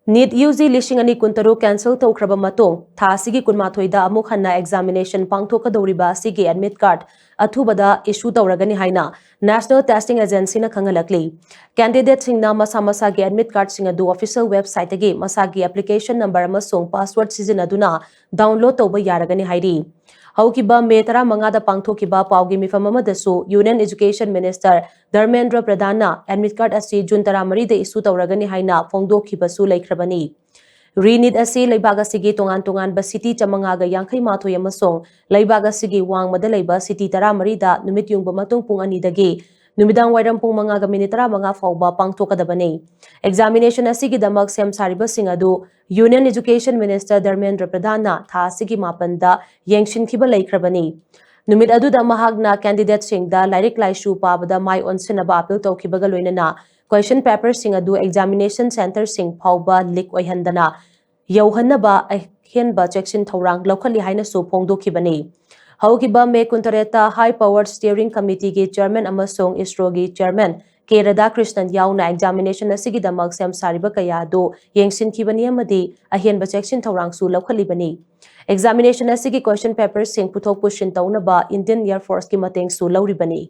Neet UG listing ani kuntaru cancel taukraba matong tha asigi kunmathoida amuk hanna examination pangthokadoriba asigi admit card athubada issue tawragani haina National Testing Agency na khangalakli candidate singna masa masa gi admit card singa du official website agi masa gi application number amasung password sizinaduna download tawba yaragani hairi Haukiba May 15 pangthokiba paugi mifam amadasu Union Education Minister Dharmendra Pradhanna admit card asi June 13 da issue tawragani haina phongdokhibasu laikhrabani Renit asi leibaga sigi tongan ba city chamangaga yankhai mathoi amasong leibaga sigi wangmada leiba city 13 da numit yungba matung pung ani dagi numidang wairam pung mangaga minute 15 fauba pangthokadabani examination asigi damak sem sariba singadu Union Education Minister Dharmendra Pradhanna tha asigi mapanda yengshin khiba laikhrabani numit aduda mahagna candidate singda lairik laishu pabada mai onsinaba appeal tawkhibaga loinana question paper singadu examination center sing phauba leak oihandana yauhannaba ahenba checksin thorang lokhali haina su phongdokhibani haukiba May 13 high powered steering committee ge chairman amasong ISRO ge chairman K Radhakrishnan yauna examination asigi damak sem sariba kaya do yengsin khibani amadi ahenba checksin thorang su lokhalibani examination asigi question paper sing puthok pushin taunaba Indian Air Force ki mateng su lawribani